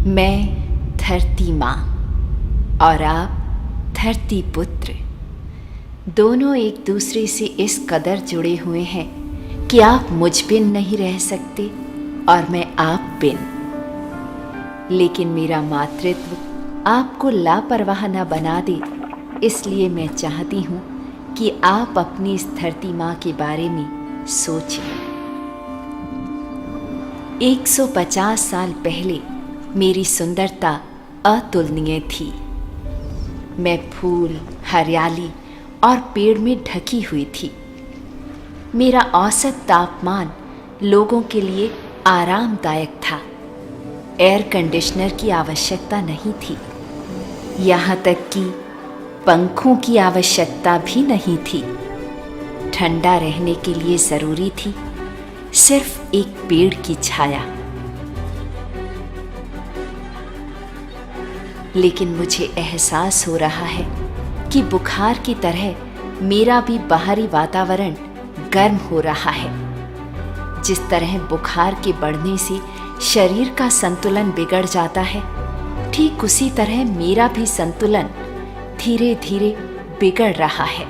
मैं धरती माँ और आप धरती पुत्र, दोनों एक दूसरे से इस कदर जुड़े हुए हैं कि आप मुझ बिन नहीं रह सकते और मैं आप बिन। लेकिन मेरा मातृत्व आपको लापरवाह न बना दे, इसलिए मैं चाहती हूँ कि आप अपनी इस धरती माँ के बारे में सोचें। 150 साल पहले मेरी सुंदरता अतुलनीय थी। मैं फूल, हरियाली और पेड़ में ढकी हुई थी। मेरा औसत तापमान लोगों के लिए आरामदायक था। एयर कंडीशनर की आवश्यकता नहीं थी, यहाँ तक कि पंखों की आवश्यकता भी नहीं थी। ठंडा रहने के लिए ज़रूरी थी सिर्फ एक पेड़ की छाया। लेकिन मुझे एहसास हो रहा है कि बुखार की तरह मेरा भी बाहरी वातावरण गर्म हो रहा है। जिस तरह बुखार के बढ़ने से शरीर का संतुलन बिगड़ जाता है, ठीक उसी तरह मेरा भी संतुलन धीरे धीरे बिगड़ रहा है।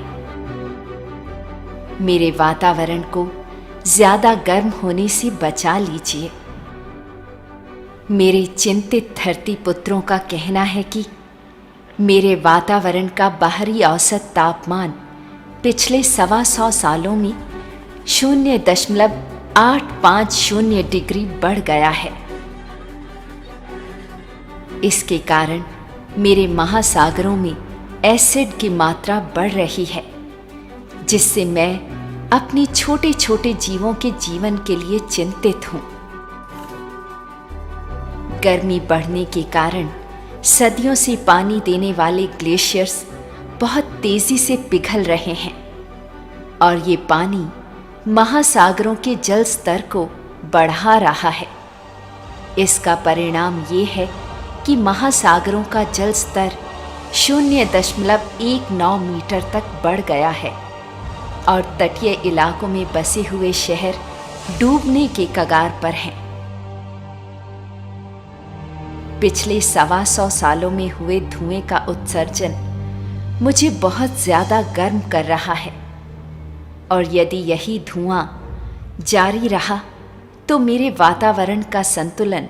मेरे वातावरण को ज्यादा गर्म होने से बचा लीजिए। मेरे चिंतित धरती पुत्रों का कहना है कि मेरे वातावरण का बाहरी औसत तापमान पिछले 125 सालों में 0.850 डिग्री बढ़ गया है। इसके कारण मेरे महासागरों में एसिड की मात्रा बढ़ रही है, जिससे मैं अपने छोटे छोटे जीवों के जीवन के लिए चिंतित हूँ। गर्मी बढ़ने के कारण सदियों से पानी देने वाले ग्लेशियर्स बहुत तेजी से पिघल रहे हैं और ये पानी महासागरों के जल स्तर को बढ़ा रहा है। इसका परिणाम ये है कि महासागरों का जल स्तर 0.19 मीटर तक बढ़ गया है और तटीय इलाकों में बसे हुए शहर डूबने के कगार पर हैं। पिछले 125 सालों में हुए धुएं का उत्सर्जन मुझे बहुत ज्यादा गर्म कर रहा है और यदि यही धुआं जारी रहा तो मेरे वातावरण का संतुलन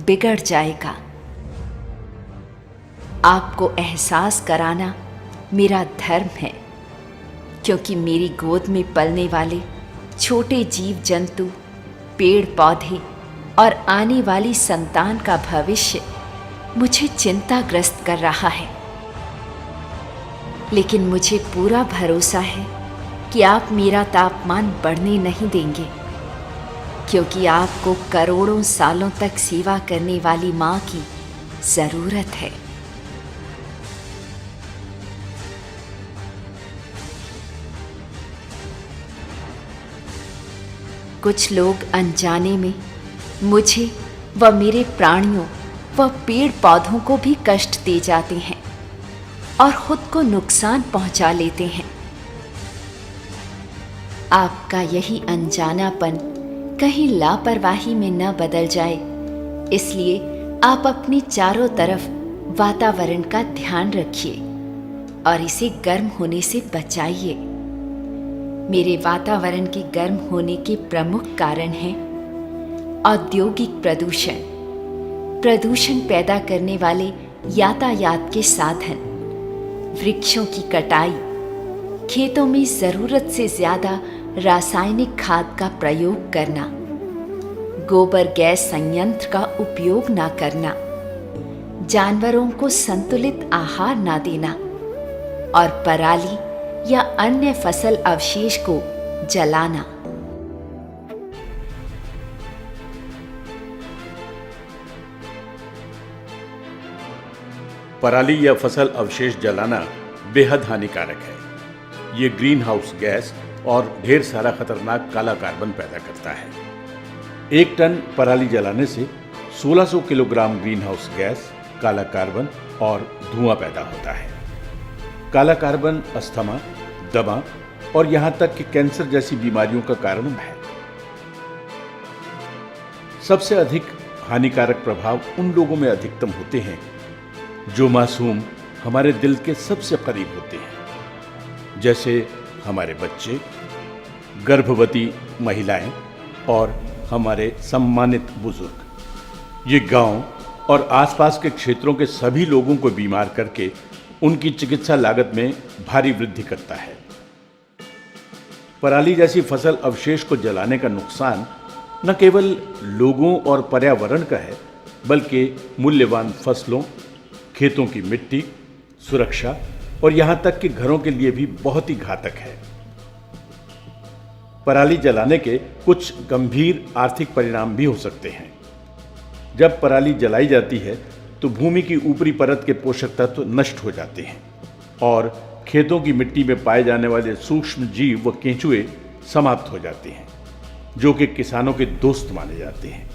बिगड़ जाएगा। आपको एहसास कराना मेरा धर्म है, क्योंकि मेरी गोद में पलने वाले छोटे जीव जंतु, पेड़ पौधे और आने वाली संतान का भविष्य मुझे चिंताग्रस्त कर रहा है। लेकिन मुझे पूरा भरोसा है कि आप मेरा तापमान बढ़ने नहीं देंगे, क्योंकि आपको करोड़ों सालों तक सेवा करने वाली माँ की जरूरत है। कुछ लोग अनजाने में मुझे व मेरे प्राणियों व पेड़ पौधों को भी कष्ट दे जाते हैं और खुद को नुकसान पहुंचा लेते हैं। आपका यही अनजानापन कहीं लापरवाही में न बदल जाए, इसलिए आप अपनी चारों तरफ वातावरण का ध्यान रखिए और इसे गर्म होने से बचाइए। मेरे वातावरण के गर्म होने के प्रमुख कारण हैं औद्योगिक प्रदूषण, प्रदूषण पैदा करने वाले यातायात के साधन, वृक्षों की कटाई, खेतों में जरूरत से ज्यादा रासायनिक खाद का प्रयोग करना, गोबर गैस संयंत्र का उपयोग न करना, जानवरों को संतुलित आहार न देना और पराली या अन्य फसल अवशेष को जलाना। पराली या फसल अवशेष जलाना बेहद हानिकारक है। ये ग्रीन हाउस गैस और ढेर सारा खतरनाक काला कार्बन पैदा करता है। 1 टन पराली जलाने से 1600 किलोग्राम ग्रीन हाउस गैस, काला कार्बन और धुआं पैदा होता है। काला कार्बन अस्थमा, दमा और यहाँ तक कि कैंसर जैसी बीमारियों का कारण है। सबसे अधिक हानिकारक प्रभाव उन लोगों में अधिकतम होते हैं जो मासूम हमारे दिल के सबसे करीब होते हैं, जैसे हमारे बच्चे, गर्भवती महिलाएं और हमारे सम्मानित बुजुर्ग। ये गांव और आसपास के क्षेत्रों के सभी लोगों को बीमार करके उनकी चिकित्सा लागत में भारी वृद्धि करता है। पराली जैसी फसल अवशेष को जलाने का नुकसान न केवल लोगों और पर्यावरण का है, बल्कि मूल्यवान फसलों, खेतों की मिट्टी, सुरक्षा और यहां तक कि घरों के लिए भी बहुत ही घातक है। पराली जलाने के कुछ गंभीर आर्थिक परिणाम भी हो सकते हैं। जब पराली जलाई जाती है तो भूमि की ऊपरी परत के पोषक तत्व नष्ट हो जाते हैं और खेतों की मिट्टी में पाए जाने वाले सूक्ष्म जीव व केंचुए समाप्त हो जाते हैं, जो कि किसानों के दोस्त माने जाते हैं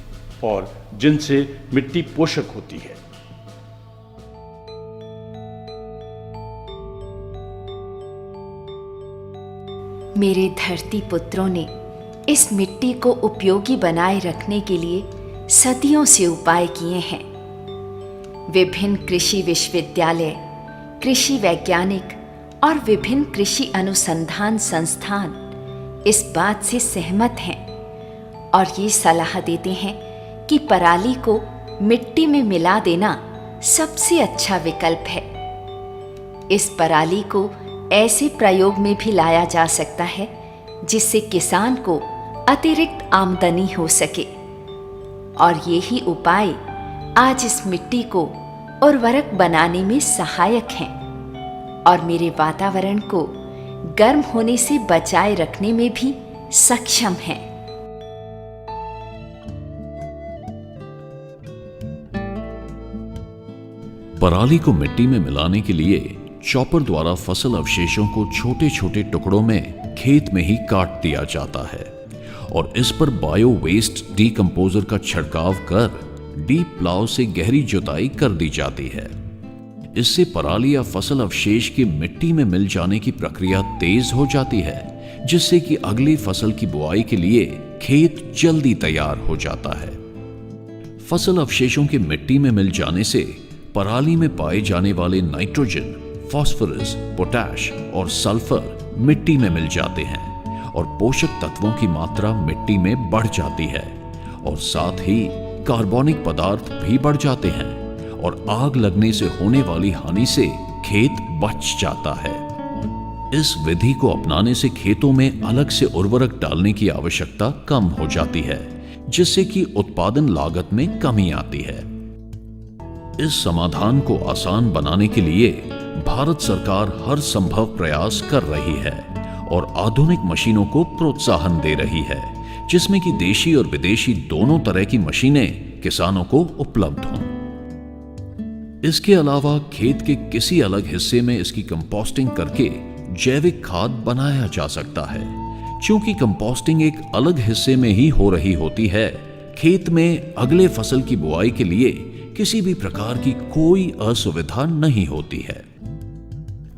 और जिनसे मिट्टी पोषक होती है। मेरे धरती पुत्रों ने इस मिट्टी को उपयोगी बनाए रखने के लिए सदियों से उपाय किए हैं। विभिन्न कृषि विश्वविद्यालय, कृषि वैज्ञानिक और विभिन्न कृषि अनुसंधान संस्थान इस बात से सहमत हैं और ये सलाह देते हैं कि पराली को मिट्टी में मिला देना सबसे अच्छा विकल्प है। इस पराली को ऐसे प्रयोग में भी लाया जा सकता है जिससे किसान को अतिरिक्त आमदनी हो सके और यही उपाय आज इस मिट्टी को उर्वरक बनाने में सहायक हैं और मेरे वातावरण को गर्म होने से बचाए रखने में भी सक्षम हैं। पराली को मिट्टी में मिलाने के लिए चॉपर द्वारा फसल अवशेषों को छोटे छोटे टुकड़ों में खेत में ही काट दिया जाता है और इस पर बायो वेस्ट डीकंपोजर का छिड़काव कर डीप प्लाव से गहरी जुताई कर दी जाती है। इससे पराली या फसल अवशेष की मिट्टी में मिल जाने की प्रक्रिया तेज हो जाती है, जिससे कि अगली फसल की बुआई के लिए खेत जल्दी तैयार हो जाता है। फसल अवशेषों के मिट्टी में मिल जाने से पराली में पाए जाने वाले नाइट्रोजन, फास्फोरस, पोटैश और सल्फर मिट्टी में मिल जाते हैं और पोषक तत्वों की मात्रा मिट्टी में बढ़ जाती है और साथ ही कार्बनिक पदार्थ भी बढ़ जाते हैं और आग लगने से होने वाली हानि से खेत बच जाता है। इस विधि को अपनाने से खेतों में अलग से उर्वरक डालने की आवश्यकता कम हो जाती है, जिससे कि उत्पादन लागत में कमी आती है। इस समाधान को आसान बनाने के लिए भारत सरकार हर संभव प्रयास कर रही है और आधुनिक मशीनों को प्रोत्साहन दे रही है, जिसमें कि देशी और विदेशी दोनों तरह की मशीनें किसानों को उपलब्ध हों। इसके अलावा खेत के किसी अलग हिस्से में इसकी कंपोस्टिंग करके जैविक खाद बनाया जा सकता है। क्योंकि कंपोस्टिंग एक अलग हिस्से में ही हो रही होती है, खेत में अगले फसल की बुआई के लिए किसी भी प्रकार की कोई असुविधा नहीं होती है।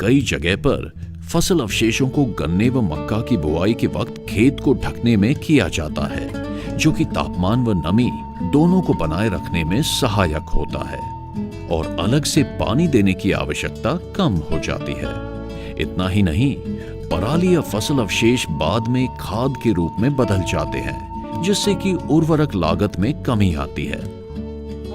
कई जगह पर फसल अवशेषों को गन्ने व मक्का की बुआई के वक्त खेत को ढकने में किया जाता है, जो कि तापमान व नमी दोनों को बनाए रखने में सहायक होता है और अलग से पानी देने की आवश्यकता कम हो जाती है। इतना ही नहीं, पराली या फसल अवशेष बाद में खाद के रूप में बदल जाते हैं, जिससे कि उर्वरक लागत में कमी आती है।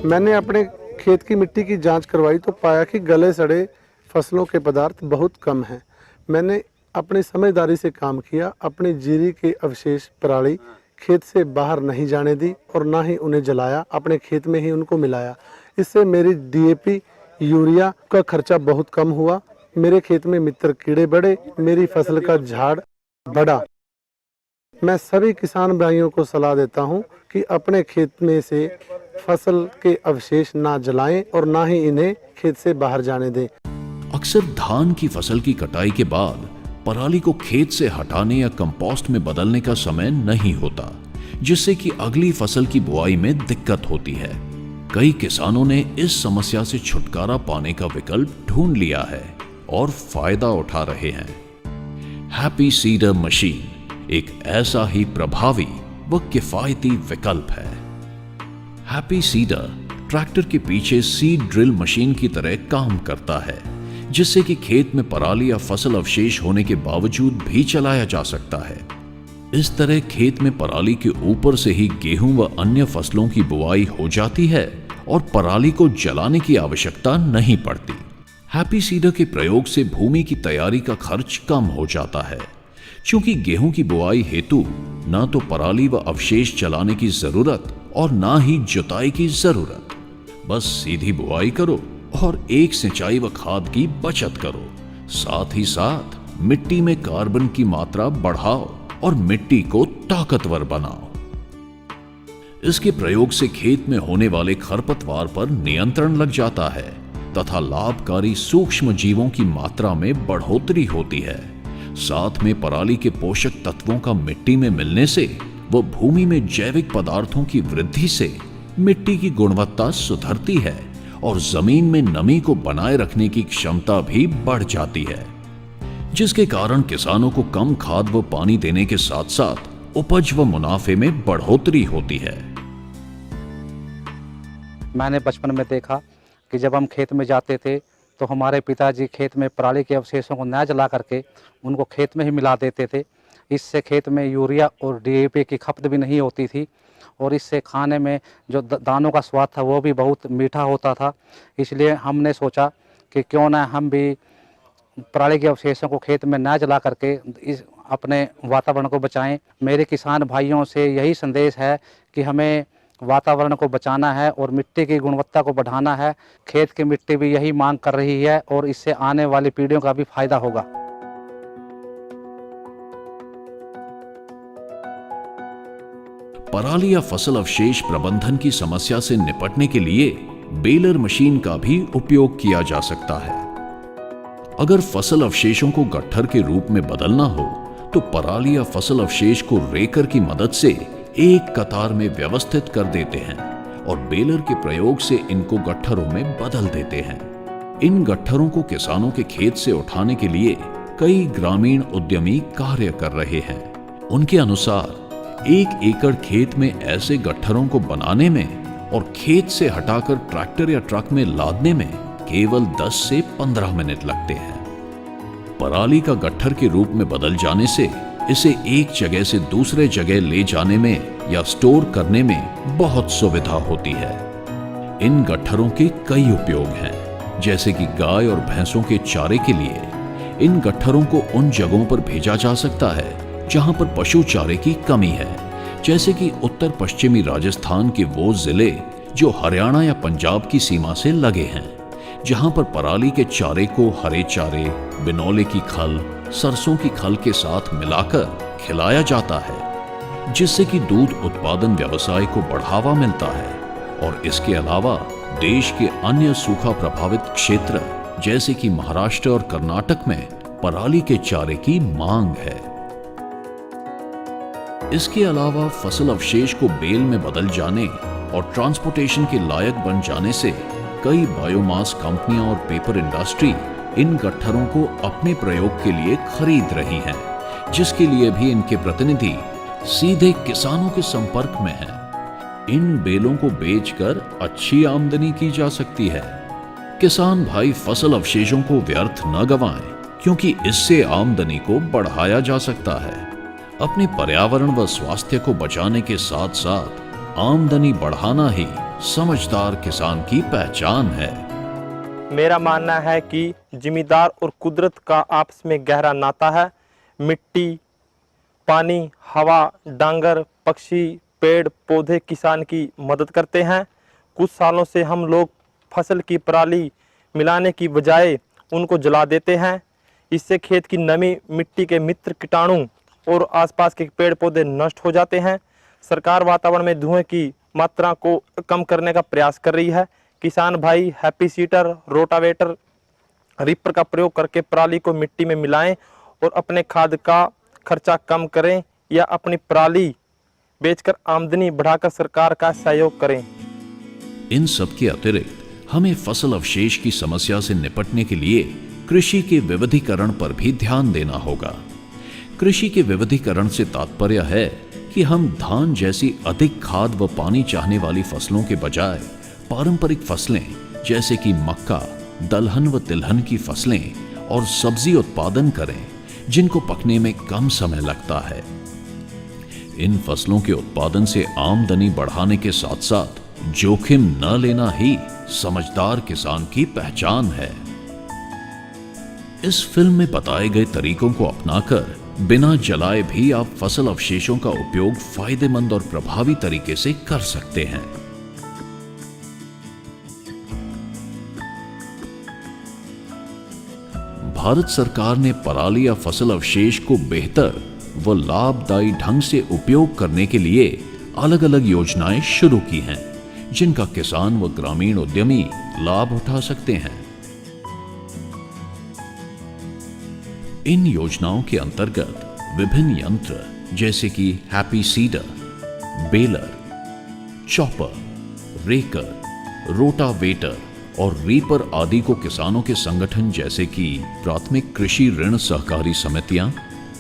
मैंने अपने खेत की मिट्टी की जांच करवाई तो पाया कि गले सड़े फसलों के पदार्थ बहुत कम हैं। मैंने अपनी समझदारी से काम किया, अपनी जीरी के अवशेष पराली खेत से बाहर नहीं जाने दी और ना ही उन्हें जलाया, अपने खेत में ही उनको मिलाया। इससे मेरी डीएपी, यूरिया का खर्चा बहुत कम हुआ, मेरे खेत में मित्र कीड़े बढ़े, मेरी फसल का झाड़ बढ़ा। मैं सभी किसान भाइयों को सलाह देता हूं कि अपने खेत में से फसल के अवशेष ना जलाएं और ना ही इन्हें खेत से बाहर जाने दें। अक्सर धान की फसल की कटाई के बाद पराली को खेत से हटाने या कंपोस्ट में बदलने का समय नहीं होता, जिससे कि अगली फसल की बुआई में दिक्कत होती है। कई किसानों ने इस समस्या से छुटकारा पाने का विकल्प ढूंढ लिया है और फायदा उठा रहे हैं। हैप्पी सीडर मशीन एक ऐसा ही प्रभावी व किफायती विकल्प है। हैप्पी सीडर ट्रैक्टर के पीछे सीड ड्रिल मशीन की तरह काम करता है, जिससे कि खेत में पराली या फसल अवशेष होने के बावजूद भी चलाया जा सकता है। इस तरह खेत में पराली के ऊपर से ही गेहूं व अन्य फसलों की बुआई हो जाती है और पराली को जलाने की आवश्यकता नहीं पड़ती। हैप्पी सीडर के प्रयोग से भूमि की तैयारी का खर्च कम हो जाता है, क्योंकि गेहूं की बुआई हेतु न तो पराली व अवशेष जलाने की जरूरत और ना ही जुताई की जरूरत। बस सीधी बुआई करो और एक सिंचाई व खाद की बचत करो। साथ ही साथ मिट्टी में कार्बन की मात्रा बढ़ाओ और मिट्टी को ताकतवर बनाओ। इसके प्रयोग से खेत में होने वाले खरपतवार पर नियंत्रण लग जाता है तथा लाभकारी सूक्ष्म जीवों की मात्रा में बढ़ोतरी होती है। साथ में पराली के पोषक तत्वों का मिट्टी में मिलने से व भूमि में जैविक पदार्थों की वृद्धि से मिट्टी की गुणवत्ता सुधरती है और जमीन में नमी को बनाए रखने की क्षमता भी बढ़ जाती है, जिसके कारण किसानों को कम खाद व पानी देने के साथ साथ उपज व मुनाफे में बढ़ोतरी होती है। मैंने बचपन में देखा कि जब हम खेत में जाते थे तो हमारे पिताजी खेत में पराली के अवशेषों को न जला करके उनको खेत में ही मिला देते थे। इससे खेत में यूरिया और DAP की खपत भी नहीं होती थी और इससे खाने में जो दानों का स्वाद था वो भी बहुत मीठा होता था। इसलिए हमने सोचा कि क्यों ना हम भी पराली के अवशेषों को खेत में न जला करके इस अपने वातावरण को बचाएं। मेरे किसान भाइयों से यही संदेश है कि हमें वातावरण को बचाना है और मिट्टी की गुणवत्ता को बढ़ाना है। खेत की मिट्टी भी यही मांग कर रही है और इससे आने वाली पीढ़ियों का भी फायदा होगा। पराली या फसल अवशेष प्रबंधन की समस्या से निपटने के लिए बेलर मशीन का भी उपयोग किया जा सकता है। अगर फसल अवशेषों को गट्ठर के रूप में बदलना हो तो पराली या फसल अवशेष को रेकर की मदद से एक कतार में व्यवस्थित कर देते हैं और बेलर के प्रयोग से इनको गट्ठरों में बदल देते हैं। इन गट्ठरों को किसानों के खेत से उठाने के लिए कई ग्रामीण उद्यमी कार्य कर रहे हैं। उनके अनुसार 1 एकड़ खेत में ऐसे गट्ठरों को बनाने में और खेत से हटाकर ट्रैक्टर या ट्रक में लादने में केवल 10 से 15 मिनट लगते हैं। पराली का गट्ठर के रूप में बदल जाने से इसे एक जगह से दूसरे जगह ले जाने में या स्टोर करने में बहुत सुविधा होती है। इन गट्ठरों के कई उपयोग हैं, जैसे कि गाय और भैंसों के चारे के लिए इन गट्ठरों को उन जगहों पर भेजा जा सकता है जहां पर पशु चारे की कमी है, जैसे कि उत्तर पश्चिमी राजस्थान के वो जिले जो हरियाणा या पंजाब की सीमा से लगे हैं, जहां पर पराली के चारे को हरे चारे, बिनौले की खल, सरसों की खल के साथ मिलाकर खिलाया जाता है, जिससे कि दूध उत्पादन व्यवसाय को बढ़ावा मिलता है। और इसके अलावा देश के अन्य सूखा प्रभावित क्षेत्र जैसे कि महाराष्ट्र और कर्नाटक में पराली के चारे की मांग है। इसके अलावा फसल अवशेष को बेल में बदल जाने और ट्रांसपोर्टेशन के लायक बन जाने से कई बायोमास कंपनियां और पेपर इंडस्ट्री इन गट्ठरों को अपने प्रयोग के लिए खरीद रही हैं, जिसके लिए भी इनके प्रतिनिधि सीधे किसानों के संपर्क में हैं। इन बेलों को बेचकर अच्छी आमदनी की जा सकती है। किसान भाई फसल अवशेषों को व्यर्थ न गंवाएं, क्योंकि इससे आमदनी को बढ़ाया जा सकता है। अपने पर्यावरण व स्वास्थ्य को बचाने के साथ साथ आमदनी बढ़ाना ही समझदार किसान की पहचान है। मेरा मानना है कि जिम्मेदार और कुदरत का आपस में गहरा नाता है। मिट्टी, पानी, हवा, डांगर, पक्षी, पेड़ पौधे किसान की मदद करते हैं। कुछ सालों से हम लोग फसल की पराली मिलाने की बजाय उनको जला देते हैं। इससे खेत की नमी, मिट्टी के मित्र कीटाणु और आसपास के पेड़ पौधे नष्ट हो जाते हैं। सरकार वातावरण में धुएं की मात्रा को कम करने का प्रयास कर रही है। किसान भाई हैप्पी सीडर, रोटावेटर, रीपर का प्रयोग करके पराली को मिट्टी में मिलाएं और अपने खाद का खर्चा कम करें या अपनी पराली बेचकर आमदनी बढ़ाकर सरकार का सहयोग करें। इन सब के अतिरिक्त हमें फसल अवशेष की समस्या से निपटने के लिए कृषि के विविधीकरण पर भी ध्यान देना होगा। कृषि के विविधीकरण से तात्पर्य है कि हम धान जैसी अधिक खाद व पानी चाहने वाली फसलों के बजाय पारंपरिक फसलें जैसे कि मक्का, दलहन व तिलहन की फसलें और सब्जी उत्पादन करें, जिनको पकने में कम समय लगता है। इन फसलों के उत्पादन से आमदनी बढ़ाने के साथ साथ जोखिम न लेना ही समझदार किसान की पहचान है। इस फिल्म में बताए गए तरीकों को अपनाकर बिना जलाए भी आप फसल अवशेषों का उपयोग फायदेमंद और प्रभावी तरीके से कर सकते हैं। भारत सरकार ने पराली या फसल अवशेष को बेहतर व लाभदायी ढंग से उपयोग करने के लिए अलग अलग योजनाएं शुरू की हैं, जिनका किसान व ग्रामीण उद्यमी लाभ उठा सकते हैं। इन योजनाओं के अंतर्गत विभिन्न यंत्र जैसे कि happy seeder, baler, chopper, raker, rotavator और रीपर आदि को किसानों के संगठन जैसे कि प्राथमिक कृषि ऋण सहकारी समितियां,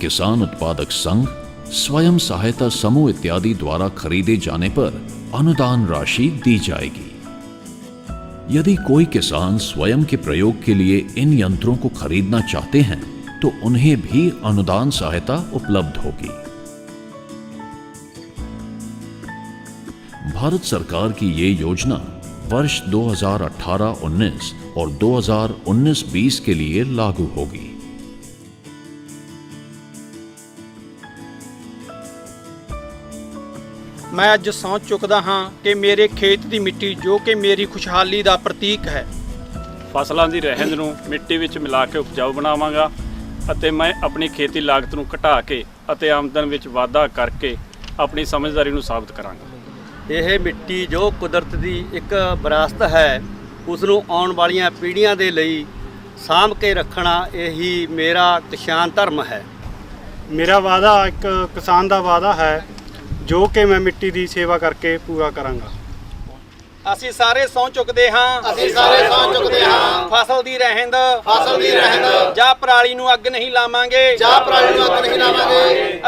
किसान उत्पादक संघ, स्वयं सहायता समूह इत्यादि द्वारा खरीदे जाने पर अनुदान राशि दी जाएगी। यदि कोई किसान स्वयं के प्रयोग के लिए इन यंत्रों को खरीदना चाहते हैं तो उन्हें भी अनुदान सहायता उपलब्ध होगी। भारत सरकार की ये योजना वर्ष 2018-19 और 2019-20 के लिए लागू होगी। मैं अज सौं चुकदा हाँ कि मेरे खेत की मिट्टी जो कि मेरी खुशहाली का प्रतीक है, ਫਸਲਾਂ ਦੀ ਰਹਿੰਦ ਨੂੰ ਮਿੱਟੀ ਵਿੱਚ ਮਿਲਾ ਕੇ ਉਪਜਾਊ ਬਣਾਵਾਂਗਾ ਅਤੇ ਮੈਂ ਆਪਣੀ ਖੇਤੀ ਲਾਗਤ ਨੂੰ ਘਟਾ ਕੇ ਅਤੇ ਆਮਦਨ ਵਿੱਚ ਵਾਧਾ ਕਰਕੇ ਆਪਣੀ ਸਮਝਦਾਰੀ ਨੂੰ ਸਾਬਤ ਕਰਾਂਗਾ। ਇਹ ਮਿੱਟੀ ਜੋ ਕੁਦਰਤ ਦੀ ਇੱਕ ਵਿਰਾਸਤ ਹੈ, ਉਸ ਨੂੰ ਆਉਣ ਵਾਲੀਆਂ ਪੀੜ੍ਹੀਆਂ ਦੇ ਲਈ ਸਾਂਭ ਕੇ ਰੱਖਣਾ ਇਹੀ ਮੇਰਾ ਕਿਸਾਨ ਧਰਮ ਹੈ। मेरा वादा एक किसान का वादा है जो कि मैं मिट्टी की सेवा करके पूरा करांगा। ਅਸੀਂ ਸਾਰੇ ਸਹੁੰ ਚੁੱਕਦੇ ਹਾਂ ਫਸਲ ਦੀ ਰਹਿੰਦ ਜਾਂ ਪਰਾਲੀ ਨੂੰ ਅੱਗ ਨਹੀਂ ਲਾਵਾਂਗੇ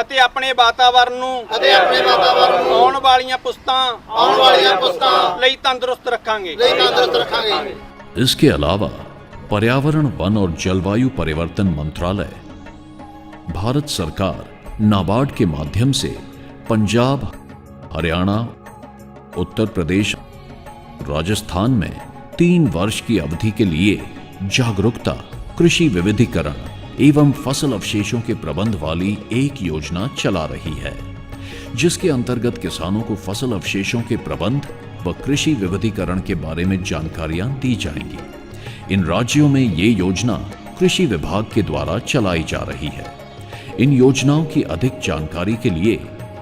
ਅਤੇ ਆਪਣੇ ਵਾਤਾਵਰਨ ਨੂੰ ਆਉਣ ਵਾਲੀਆਂ ਪੁਸਤਾਂ ਲਈ ਤੰਦਰੁਸਤ ਰੱਖਾਂਗੇ। इसके अलावा पर्यावरण, वन और जलवायु परिवर्तन मंत्रालय, भारत सरकार नाबार्ड के माध्यम से पंजाब, हरियाणा, उत्तर प्रदेश, राजस्थान में 3 वर्ष की अवधि के लिए जागरूकता, कृषि विविधीकरण एवं फसल अवशेषों के प्रबंध वाली एक योजना चला रही है, जिसके अंतर्गत किसानों को फसल अवशेषों के प्रबंध व कृषि विविधीकरण के बारे में जानकारियां दी जाएंगी। इन राज्यों में ये योजना कृषि विभाग के द्वारा चलाई जा रही है। इन योजनाओं की अधिक जानकारी के लिए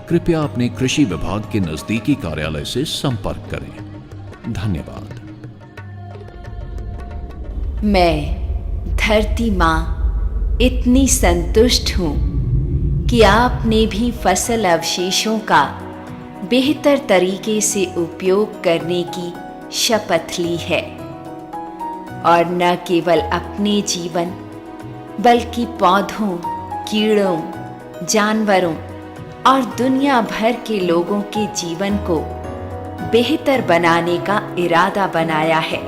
कृपया अपने कृषि विभाग के नजदीकी कार्यालय से संपर्क करें। धन्यवाद। मैं धरती माँ इतनी संतुष्ट हूँ कि आपने भी फसल अवशेषों का बेहतर तरीके से उपयोग करने की शपथ ली है और न केवल अपने जीवन बल्कि पौधों, कीड़ों, जानवरों और दुनिया भर के लोगों के जीवन को बेहतर बनाने का इरादा बनाया है।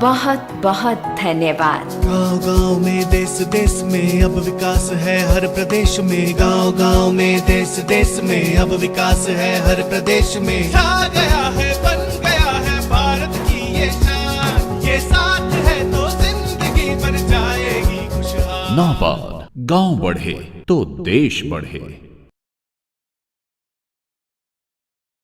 बहुत बहुत धन्यवाद। गांव-गांव में, देश-देश में अब विकास है हर प्रदेश में। गांव-गांव में, देश-देश में अब विकास है हर प्रदेश में। छा गया है, बन गया है भारत की ये शान। ये साथ है तो जिंदगी बन जाएगी खुशहाल। नाबार्ड, गांव बढ़े तो देश बढ़े।